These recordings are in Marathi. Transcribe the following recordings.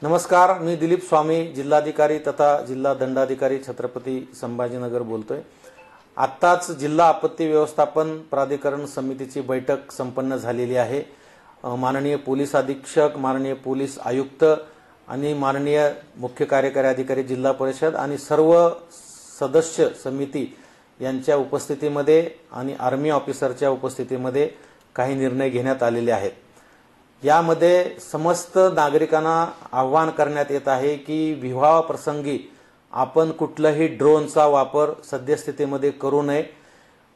नमस्कार, मी दिलीप स्वामी, जिल्हाधिकारी तथा जिल्हा दंडाधिकारी छत्रपती संभाजीनगर बोलतोय। आत्ताच जिल्हा आपत्ती व्यवस्थापन प्राधिकरण समितीची बैठक संपन्न झालेली आहे। माननीय पोलीस अधीक्षक, माननीय पोलीस आयुक्त आणि माननीय मुख्य कार्यकारी अधिकारी जिल्हा परिषद आणि सर्व सदस्य समिती यांच्या उपस्थितीमध्ये आणि आर्मी ऑफिसरच्या उपस्थितीमध्ये काही निर्णय घेण्यात आलेले आहेत। यामध्ये समस्त नागरिकांना आवाहन करण्यात येत आहे की विवाह प्रसंगी आपण कुठलाही ड्रोनचा वापर सद्यस्थितीमध्ये करू नये।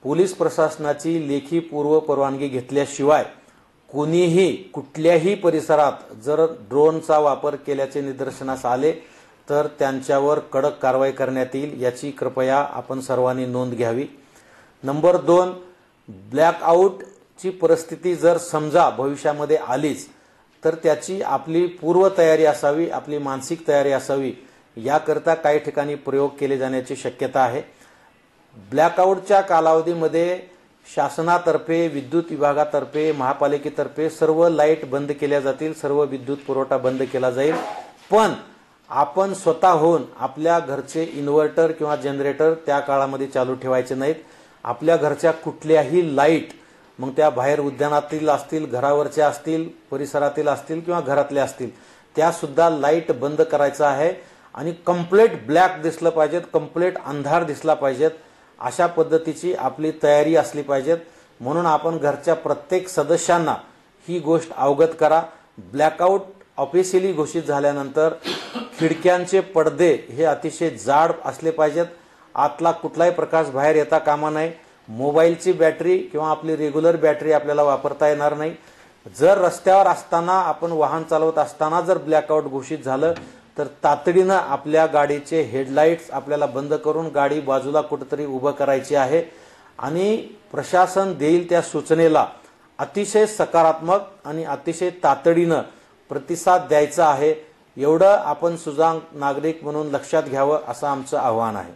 पोलीस प्रशासनाची लेखी पूर्व परवानगी घेतल्याशिवाय कोणीही कुठल्याही परिसरात जर ड्रोनचा वापर केल्याचे निदर्शनास आले तर त्यांच्यावर कडक कारवाई करण्यात येईल, याची कृपया आपण सर्वांनी नोंद घ्यावी। नंबर 2, ब्लॅकआउट ची परिस्थिती जर समजा भविष्यामध्ये आलीच तर त्याची आपली पूर्व तयारी असावी, आपली मानसिक तयारी असावी। याकरता काही ठिकाणी प्रयोग केले जाण्याची शक्यता आहे। ब्लॅकआउटच्या कालावधीमध्ये शासनातर्फे, विद्युत विभागातर्फे, महापालिकेतर्फे सर्व लाईट बंद केल्या जातील, सर्व विद्युत पुरवठा बंद केला जाईल। पण आपण स्वतःहून आपल्या घरचे इन्व्हर्टर किंवा जनरेटर त्या काळामध्ये चालू ठेवायचे नाहीत। आपल्या घरच्या कुठल्याही लाईट, मग त्या बाहेर उद्यानातील असतील, घरावरच्या असतील, परिसरातील असतील किंवा घरातल्या असतील, त्या सुद्धा लाईट बंद करायचा आहे आणि कंप्लीट ब्लॅक दिसलं पाहिजेत, कंप्लीट अंधार दिसला पाहिजेत। अशा पद्धतीची आपली तयारी असली पाहिजेत। म्हणून आपण घरच्या प्रत्येक सदस्यांना ही गोष्ट अवगत करा। ब्लॅकआउट ऑफिशियली घोषित झाल्यानंतर खिडक्यांचे पडदे हे अतिशय जाड असले पाहिजेत। आतला कुठलाही प्रकाश बाहेर येता कामा नये। मोबाईलची बॅटरी किंवा आपली रेग्युलर बॅटरी आपल्याला वापरता येणार नाही। जर रस्त्यावर असताना, आपण वाहन चालवत असताना जर ब्लॅकआउट घोषित झालं तर तातडीनं आपल्या गाडीचे हेडलाईट्स आपल्याला बंद करून गाडी बाजूला कुठेतरी उभं करायची आहे आणि प्रशासन देईल त्या सूचनेला अतिशय सकारात्मक आणि अतिशय तातडीनं प्रतिसाद द्यायचा आहे। एवढं आपण सुजाण नागरिक म्हणून लक्षात घ्यावं असं आमचं आव्हान आहे।